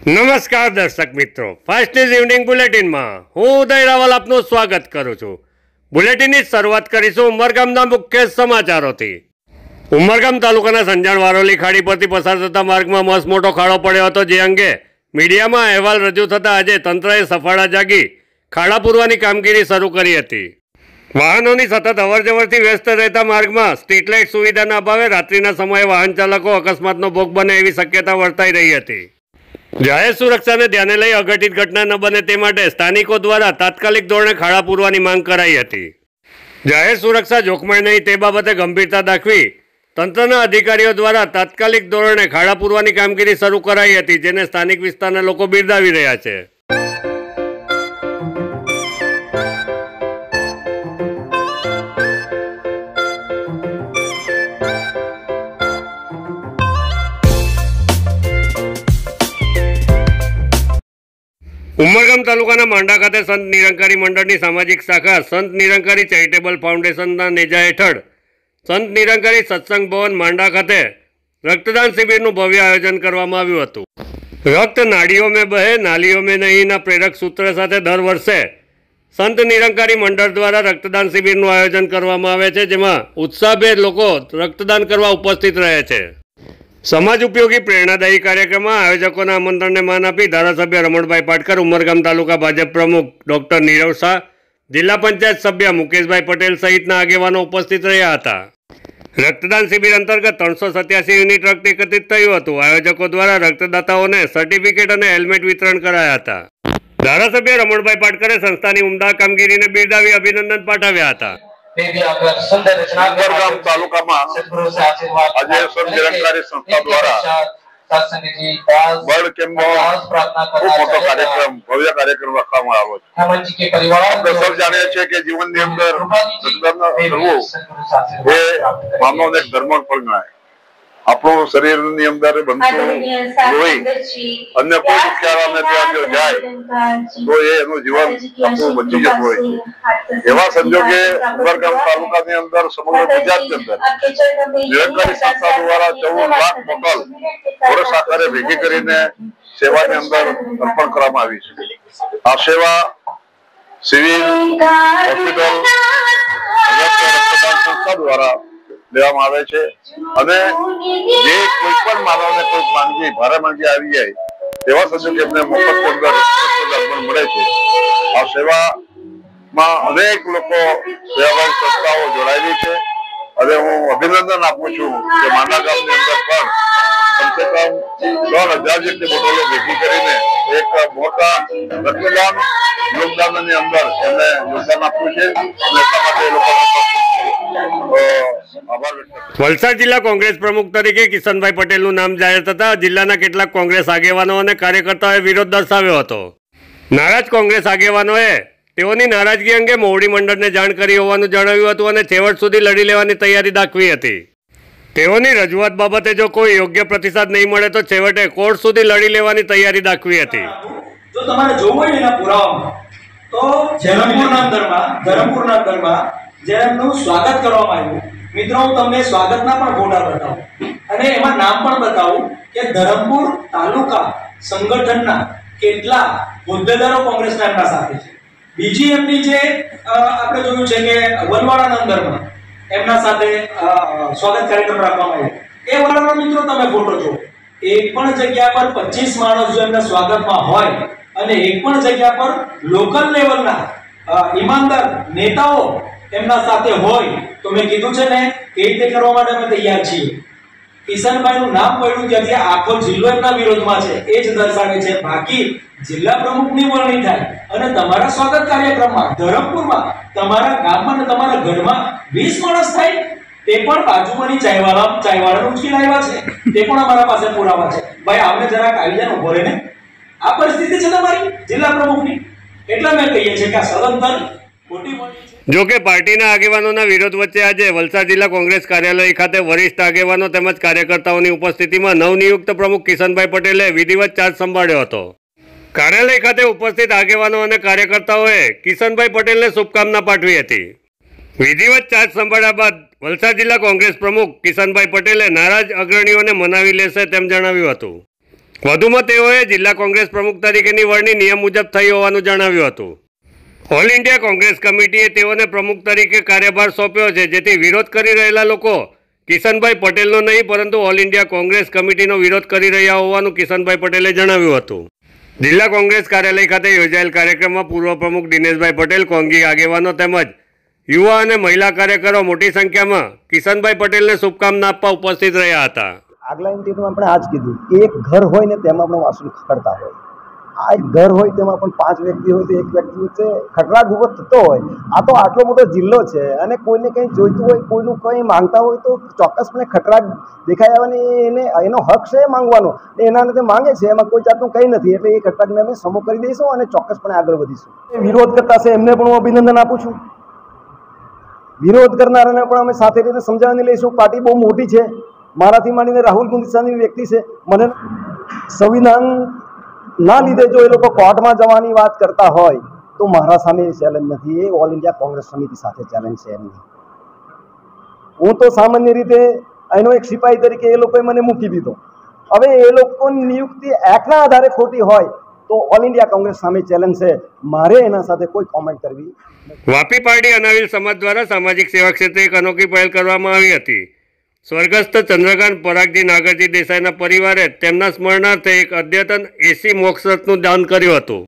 નમસ્કાર દર્શક મિત્રો, ફાસ્ટ ન્યૂઝ ઇવનિંગ બુલેટિનમાં હું ઉદય રાવલ આપનું સ્વાગત કરું છું। બુલેટિનની શરૂઆત કરીશું ઉમરગામના મુખ્ય સમાચારોથી। ઉમરગામ તાલુકાના સંજાણ વારોલી ખાડી પરથી પસાર થતા માર્ગમાં મસમોટો ખાડો પડ્યો હતો, જે અંગે મીડિયામાં અહેવાલ રજૂ થતા આજે તંત્રએ સફાળા જાગી ખાડા પૂરવાની કામગીરી શરૂ કરી હતી। વાહનોની સતત અવરજવરથી વ્યસ્ત રહેતા માર્ગમાં સ્ટ્રીટ લાઇટ સુવિધાના અભાવે રાત્રિના સમયે વાહન ચાલકો અકસ્માતનો ભોગ બને એવી શક્યતા વર્તાઈ રહી હતી। જાહેર સુરક્ષાને ધ્યાને લઈ અઘટિત ઘટના ન બને તે માટે સ્થાનિકો દ્વારા તાત્કાલિક ધોરણે ખાડા પૂરવાની માંગ કરાઈ હતી। જાહેર સુરક્ષા જોખમાય નહીં તે બાબતે ગંભીરતા દાખવી તંત્રના અધિકારીઓ દ્વારા તાત્કાલિક ધોરણે ખાડા પૂરવાની કામગીરી શરૂ કરાઈ હતી, જેને સ્થાનિક વિસ્તારના લોકો બિરદાવી રહ્યા છે। ઉમરગામ તાલુકાના માંડા ખાતે સંત નિરંકારી મંડળની સામાજિક શાખા સંત નિરંકારી ચેરિટેબલ ફાઉન્ડેશનના નેજા હેઠળ સંત નિરંકારી સત્સંગ ભવન માંડા ખાતે રક્તદાન શિબિરનું ભવ્ય આયોજન કરવામાં આવ્યું હતું। રક્ત નાડીઓ મેં બહે નાલીઓ મેં નહીંના પ્રેરક સૂત્ર સાથે દર વર્ષે સંત નિરંકારી મંડળ દ્વારા રક્તદાન શિબિરનું આયોજન કરવામાં આવે છે, જેમાં ઉત્સાહભેર લોકો રક્તદાન કરવા ઉપસ્થિત રહે છે। સમાજ ઉપયોગી પ્રેરણાદાયી કાર્યક્રમમાં આયોજકોના આમંત્રણને માન આપી ધારાસભ્ય રમણભાઈ પાટકર, ઉમરગામ તાલુકા ભાજપ પ્રમુખ ડોક્ટર નીરવ શાહ, જિલ્લા પંચાયત સભ્ય મુકેશભાઈ પટેલ સહિતના આગેવાનો ઉપસ્થિત રહ્યા હતા। રક્તદાન શિબિર અંતર્ગત 387 યુનિટ રક્ત એકત્રિત થયું હતું। આયોજકો દ્વારા રક્તદાતાઓને સર્ટિફિકેટ અને હેલ્મેટ વિતરણ કરાયા હતા। ધારાસભ્ય રમણભાઈ પાટકરે સંસ્થાની ઉમદા કામગીરીને બિરદાવી અભિનંદન પાઠવ્યા હતા। ઉમરગામ તાલુકામાં આજે સંત નિરંકારી સંસ્થા દ્વારા બર્ડ કેમ્પનો ખૂબ મોટો કાર્યક્રમ, ભવ્ય કાર્યક્રમ રાખવામાં આવ્યો છે। આપણે સૌ જાણીએ છીએ કે જીવનની અંદર રક્તદાન કરવું એ માનવનો એક ધર્મ પણ ગણાય। આપણું શરીરની અંદર બનતું લોહી અન્ય કોઈ દુખિયારાને ત્યાં જો જાય તો એનું જીવન આપણું બચી જતું હોય છે। એવા સંજોગે ઉમરગામ તાલુકાની અંદર સમગ્ર ગુજરાતની અંદર નિરંકારી સંસ્થા દ્વારા 14 લાખ બોટલ વર્ષ આધારે ભેગી કરીને સેવાની અંદર અર્પણ કરવામાં આવી છે। આ સેવા સિવિલ હોસ્પિટલ રક્તદાન સંસ્થા દ્વારા લેવામાં આવે છે અને જે કોઈ પણ માનવને કોઈ માંદગી ભારે માંદગી આવી જાય તેવા સંજોગે એમને મફત અંદર રક્તદાન પણ મળે છે। આ સેવામાં અનેક લોકો સેવાભાવી સંસ્થાઓ જોડાયેલી છે અને હું અભિનંદન આપું છું કે માંડા ગામની અંદર પણ કમસે કમ 3000 જેટલી બોટલો ભેગી કરીને એક મોટા રક્તદાન યોગદાનની અંદર એમને યોગદાન આપ્યું છે અને એટલા માટે એ લોકોને વલસાડ જિલ્લા કોંગ્રેસ પ્રમુખ તરીકે કિશનભાઈ પટેલનું નામ જાહેર થતા જિલ્લાના કેટલાક કોંગ્રેસ આગેવાનો અને કાર્યકર્તાઓએ વિરોધ દર્શાવ્યો હતો। નારાજ કોંગ્રેસ આગેવાનોએ તેઓની નારાજગી અંગે મોવડી મંડળને જાણ કરી હોવાનું જણાવ્યું હતું અને છેવટ સુધી લડી લેવાની તૈયારી દાખવી હતી। તેઓની રજૂઆત બાબતે જો કોઈ યોગ્ય પ્રતિસાદ નહીં મળે તો છેવટે કોર્ટ સુધી લડી લેવાની તૈયારી દાખવી હતી। જો તમારે જોવું હોય એના પુરાવામાં તો ધરમપુરના અંદરમાં જેમનું સ્વાગત કરવામાં આવ્યું, મિત્રો હું તમને સ્વાગતના પણ ફોટા બતાવું અને એમાં નામ પણ બતાવું કે ધરમપુર તાલુકા સંગઠનના કેટલા હોદ્દેદારો કોંગ્રેસના એમના સાથે છે। બીજી એમની જે આપણે જોયું છે કે વલવાડાના અંદરમાં એમના સાથે સ્વાગત કાર્યક્રમ રાખવામાં આવ્યો, એ વાળાનો મિત્રો તમે ફોટો જુઓ, એક પણ જગ્યા પર 25 માણસ જો એમના સ્વાગતમાં હોય અને એક પણ જગ્યા પર લોકલ લેવલના ઈમાનદાર નેતાઓ એમના સાથે હોય તો મેં કીધું છે ને કે રીતે કરવા માટે અમે તૈયાર છીએ। કિશનભાઈનું નામ પડ્યું ત્યાંથી આખો જિલ્લો એમના વિરોધમાં છે, એ જ દર્શાવે છે। બાકી જિલ્લા પ્રમુખની વરણી થાય અને તમારા સ્વાગત કાર્યક્રમમાં ધરમપુરમાં તમારા ગામમાં અને તમારા ઘરમાં 20 માણસ થાય, તે પણ બાજુમાંની ચાયવાળાનું ઉચકી લાવ્યા છે, તે પણ અમારા પાસે પુરાવા છે। ભાઈ આપણે જરાક આવી જાય ઉભો રહીને, આ પરિસ્થિતિ છે તમારી જિલ્લા પ્રમુખની, એટલે મેં કહીએ છીએ કે આ સદંતર જો કે પાર્ટીના આગેવાનોના વિરોધ વચ્ચે આજે વલસાડ જિલ્લા કોંગ્રેસ કાર્યાલય ખાતે વરિષ્ઠ આગેવાનો તેમજ કાર્યકર્તાઓની ઉપસ્થિતિમાં નવનિયુક્ત પ્રમુખ કિશનભાઈ પટેલે વિધિવત ચાર્જ સંભાળ્યો હતો। કાર્યાલય ખાતે ઉપસ્થિત આગેવાનો અને કાર્યકર્તાઓએ કિશનભાઈ પટેલને શુભકામના પાઠવી હતી। વિધિવત ચાર્જ સંભાળ્યા બાદ વલસાડ જિલ્લા કોંગ્રેસ પ્રમુખ કિશનભાઈ પટેલે નારાજ અગ્રણીઓને મનાવી લેશે તેમ જણાવ્યું હતું। વધુમાં તેઓએ જિલ્લા કોંગ્રેસ પ્રમુખ તરીકેની વરણી નિયમ મુજબ થઈ હોવાનું જણાવ્યું હતું. ઓલ ઇન્ડિયા કોંગ્રેસ કમિટીએ તેઓને પ્રમુખ તરીકે કાર્યભાર સોંપ્યો છે, જેથી વિરોધ કરી રહેલા લોકો કિશનભાઈ પટેલનો નહીં પરંતુ ઓલ ઇન્ડિયા કોંગ્રેસ કમિટીનો વિરોધ કરી રહ્યા હોવાનું કિશનભાઈ પટેલે જણાવ્યું હતું. જિલ્લા કોંગ્રેસ કાર્યાલય ખાતે યોજાયેલ કાર્યક્રમમાં પૂર્વ પ્રમુખ દિનેશભાઈ પટેલ, કોંગી આગેવાનો તેમજ યુવા અને મહિલા કાર્યકરો મોટી સંખ્યામાં કિશનભાઈ પટેલને શુભકામના આપવા ઉપસ્થિત રહ્યા હતા. આગલા ઇન્ટરવ્યુમાં આપણે આ જ કીધું કે એક ઘર હોય ને તેમાં આપણે વાસણ ખખડતા હોય, આ એક ઘર હોય તેમાં પણ 5 વ્યક્તિ હોય તો એક વ્યક્તિ વચ્ચે ખટરાટ ઉભો થતો હોય. આ તો આટલો મોટો જિલ્લો છે અને કોઈને કંઈ જોઈતું હોય, કોઈનું કંઈ માંગતા હોય તો ચોક્કસપણે ખટરાટ દેખાઈ આવવાની એનો હક છે માંગવાનો. એના તે માંગે છે, એમાં કોઈ જાતનું કંઈ નથી. એટલે એ ખટરાટને અમે સમો કરી દઈશું અને ચોક્કસપણે આગળ વધીશું. વિરોધ કરતા છે એમને પણ હું અભિનંદન આપું છું. વિરોધ કરનારાને પણ અમે સાથે રીતે સમજાવીને લઈશું. પાર્ટી બહુ મોટી છે, મારાથી માંડીને રાહુલ ગાંધી વ્યક્તિ છે. મને સંવિધાન ના લીધે જો એ લોકો કોર્ટમાં જવાની વાત કરતા હોય તો મારા સામે ચેલેન્જ નથી, એ ઓલ ઇન્ડિયા કોંગ્રેસ સમિતિ સાથે ચેલેન્જ છે એમની. હું તો સામાન્ય રીતે એનો એક સિપાહી તરીકે એ લોકોએ મને મૂકી દીધો. હવે એ લોકોની નિયુક્તિ એક્ટના આધારે ખોટી હોય તો ઓલ ઇન્ડિયા કોંગ્રેસ સામે ચેલેન્જ છે, મારે એના સાથે કોઈ કોમેન્ટ કરવી. વાપી પારડી અનાવિલ સમાજ દ્વારા સામાજિક સેવા ક્ષેત્રે એક અનોખી પહેલ કરવામાં આવી હતી. સ્વર્ગસ્થ ચંદ્રકાંત પરાગજી નાગરજી દેસાઈના પરિવારે તેમના સ્મરણાર્થે એક અદ્યતન એસી મોક્ષરથનું દાન કર્યું હતું.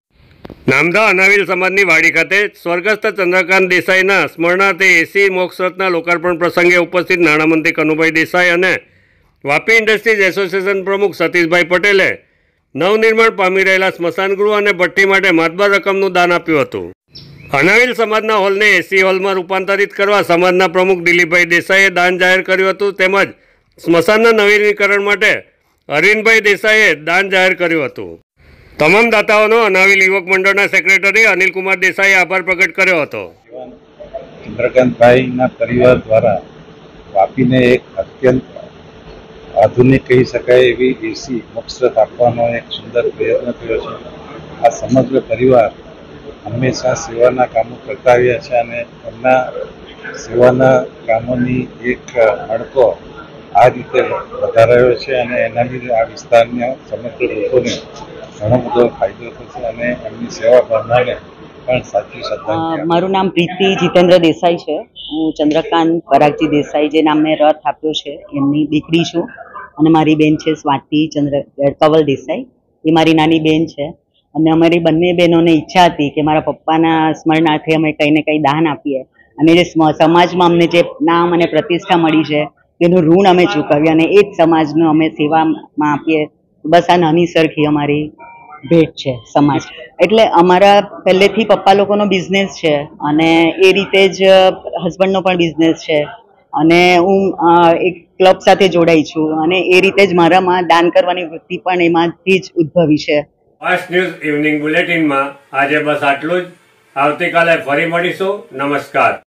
નામદા અનાવિલ સમાજની વાડી ખાતે સ્વર્ગસ્થ ચંદ્રકાંત દેસાઈના સ્મરણાર્થે એસી મોક્ષરથના લોકાર્પણ પ્રસંગે ઉપસ્થિત નાણામંત્રી કનુભાઈ દેસાઈ અને વાપી ઇન્ડસ્ટ્રીઝ એસોસિએશન પ્રમુખ સતીશભાઈ પટેલે નવનિર્માણ પામી રહેલા સ્મશાનગૃહ અને ભઠ્ઠી માટે માતબર રકમનું દાન આપ્યું હતું. અનાવિલ સમાજના હોલને એસી હોલમાં રૂપાંતરિત કરવા સમાજના પ્રમુખ દિલીપભાઈ દેસાઈએ દાન જાહેર કર્યું હતું. તેમજ સ્મશાનના નવીનીકરણ માટે અરવિંદભાઈ દેસાઈએ દાન જાહેર કર્યું હતું. તમામ દાતાઓનો અનાવિલ યુવક મંડળના સેક્રેટરી અનિલકુમાર દેસાઈએ આભાર પ્રગટ કર્યો હતો. ચંદ્રકાંતભાઈના પરિવાર દ્વારા વાપીને એક અત્યંત આધુનિક કહી શકાય એવી એસી મોક્ષરથ આપવાનો એક સુંદર પ્રયત્ન કર્યો છે. આ સમગ્ર પરિવાર હંમેશા સેવાના કામો કરતા આવ્યા છે અને એમના સેવાના કામોની એક હડકો આ રીતે વધારાયો છે અને એના લીધે આ વિસ્તારના સમગ્ર લોકોને ઘણો બધો ફાયદો થશે અને એમની સેવા કરનારને પણ સાચી શ્રદ્ધાંજલિ. મારું નામ પ્રીતિ જીતેન્દ્ર દેસાઈ છે. હું ચંદ્રકાંત પરાગજી દેસાઈ જે નામને રથ આપ્યો છે એમની દીકરી છું અને મારી બેન છે સ્વાતિ કવલ દેસાઈ, એ મારી નાની બેન છે. અને અમારી બંને બહેનોને ઈચ્છા હતી કે મારા પપ્પાના સ્મરણાર્થે અમે કંઈ ને કંઈ દાન આપીએ અને જે સમાજમાં અમને જે નામ અને પ્રતિષ્ઠા મળી છે તેનું ઋણ અમે ચૂકવીએ અને એ જ સમાજનું અમે સેવામાં આપીએ. બસ આ નાની સરખી અમારી ભેટ છે સમાજ. એટલે અમારા પહેલેથી પપ્પા લોકોનો બિઝનેસ છે અને એ રીતે જ હસબન્ડનો પણ બિઝનેસ છે અને હું એક ક્લબ સાથે જોડાઈ છું અને એ રીતે જ મારામાં દાન કરવાની વૃત્તિ પણ એમાંથી જ ઉદ્ભવી છે. ફાસ્ટ ન્યૂઝ ઇવનિંગ બુલેટિનમાં આજે બસ આટલું જ. આવતીકાલે ફરી મળીશું. નમસ્કાર.